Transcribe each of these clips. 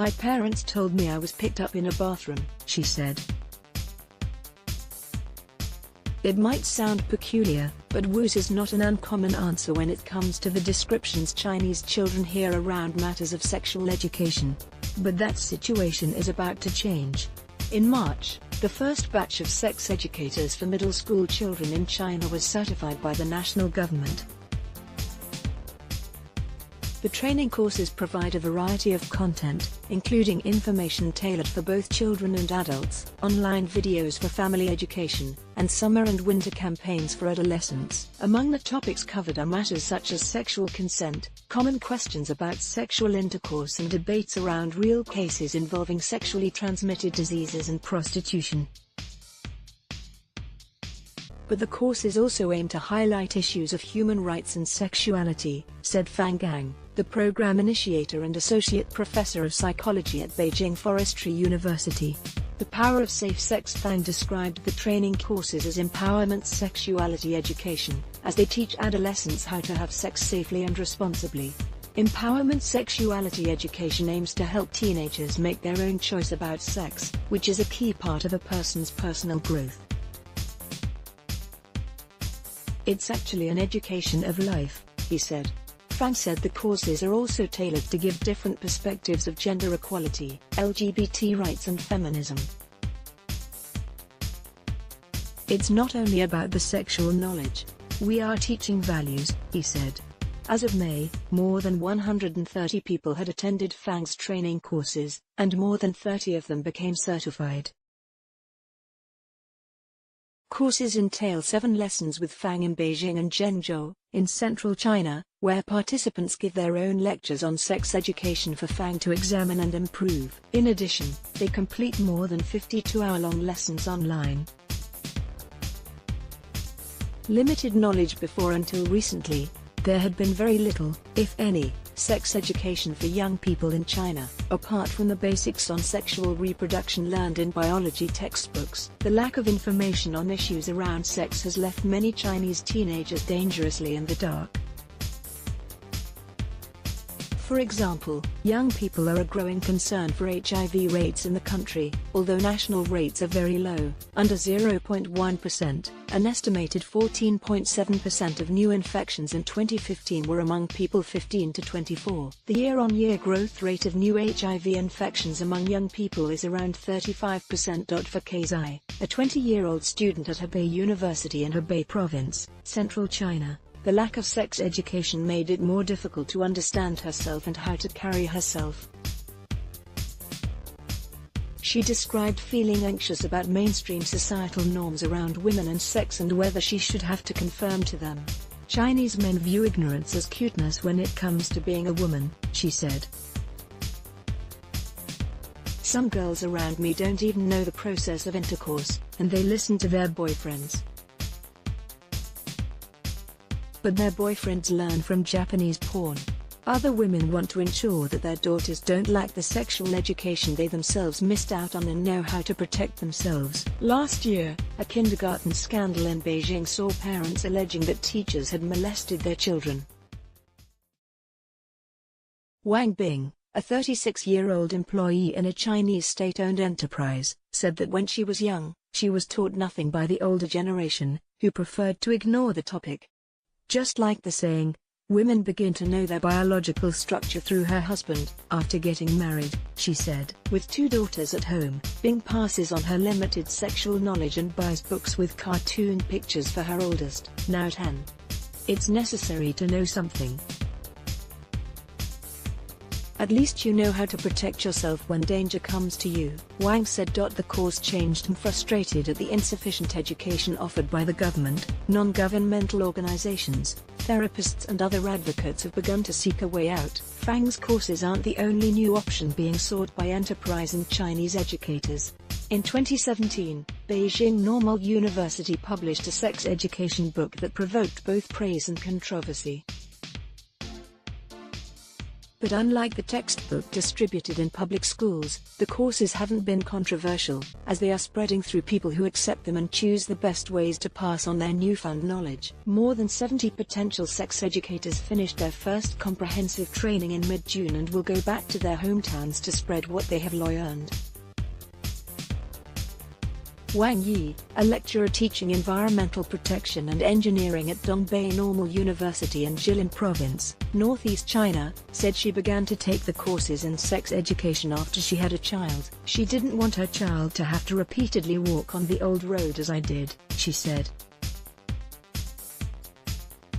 My parents told me I was picked up in a bathroom, she said. It might sound peculiar, but woos is not an uncommon answer when it comes to the descriptions Chinese children hear around matters of sexual education. But that situation is about to change. In March, the first batch of sex educators for middle school children in China was certified by the national government. The training courses provide a variety of content, including information tailored for both children and adults, online videos for family education, and summer and winter campaigns for adolescents. Among the topics covered are matters such as sexual consent, common questions about sexual intercourse, and debates around real cases involving sexually transmitted diseases and prostitution. But the courses also aim to highlight issues of human rights and sexuality, said Fang Gang, the program initiator and associate professor of psychology at Beijing Forestry University. The Power of Safe Sex. Fang described the training courses as empowerment sexuality education, as they teach adolescents how to have sex safely and responsibly. Empowerment sexuality education aims to help teenagers make their own choice about sex, which is a key part of a person's personal growth. It's actually an education of life, he said. Fang said the courses are also tailored to give different perspectives of gender equality, LGBT rights and feminism. It's not only about the sexual knowledge. We are teaching values, he said. As of May, more than 130 people had attended Fang's training courses, and more than 30 of them became certified. Courses entail 7 lessons with Fang in Beijing and Zhengzhou, in central China, where participants give their own lectures on sex education for Fang to examine and improve. In addition, they complete more than 52-hour-long lessons online. Limited knowledge. Before until recently, there had been very little, if any, sex education for young people in China, apart from the basics on sexual reproduction learned in biology textbooks. The lack of information on issues around sex has left many Chinese teenagers dangerously in the dark. For example, young people are a growing concern for HIV rates in the country, although national rates are very low, under 0.1%. An estimated 14.7% of new infections in 2015 were among people 15 to 24. The year-on-year growth rate of new HIV infections among young people is around 35%. For Kaizai, a 20-year-old student at Hebei University in Hebei Province, central China, the lack of sex education made it more difficult to understand herself and how to carry herself. She described feeling anxious about mainstream societal norms around women and sex and whether she should have to conform to them. Chinese men view ignorance as cuteness when it comes to being a woman, she said. Some girls around me don't even know the process of intercourse, and they listen to their boyfriends. But their boyfriends learn from Japanese porn. Other women want to ensure that their daughters don't lack the sexual education they themselves missed out on and know how to protect themselves. Last year, a kindergarten scandal in Beijing saw parents alleging that teachers had molested their children. Wang Bing, a 36-year-old employee in a Chinese state-owned enterprise, said that when she was young, she was taught nothing by the older generation, who preferred to ignore the topic. Just like the saying, women begin to know their biological structure through her husband, after getting married, she said. With 2 daughters at home, Bing passes on her limited sexual knowledge and buys books with cartoon pictures for her oldest, now 10. It's necessary to know something. At least you know how to protect yourself when danger comes to you, Wang said. The course changed and frustrated at the insufficient education offered by the government. Non-governmental organizations, therapists and other advocates have begun to seek a way out. Fang's courses aren't the only new option being sought by enterprise and Chinese educators. In 2017, Beijing Normal University published a sex education book that provoked both praise and controversy. But unlike the textbook distributed in public schools, the courses haven't been controversial, as they are spreading through people who accept them and choose the best ways to pass on their newfound knowledge. More than 70 potential sex educators finished their first comprehensive training in mid-June and will go back to their hometowns to spread what they have learned. Wang Yi, a lecturer teaching environmental protection and engineering at Dongbei Normal University in Jilin Province, northeast China, said she began to take the courses in sex education after she had a child. She didn't want her child to have to repeatedly walk on the old road as I did, she said.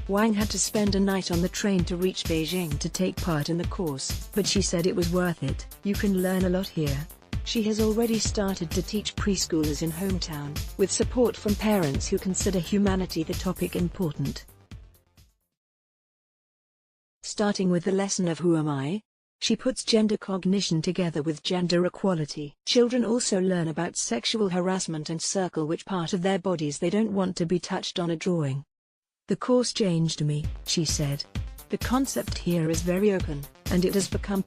Wang had to spend a night on the train to reach Beijing to take part in the course, but she said it was worth it. You can learn a lot here. She has already started to teach preschoolers in hometown, with support from parents who consider humanity the topic important. Starting with the lesson of Who Am I? She puts gender cognition together with gender equality. Children also learn about sexual harassment and circle which part of their bodies they don't want to be touched on a drawing. The course changed me, she said. The concept here is very open, and it has become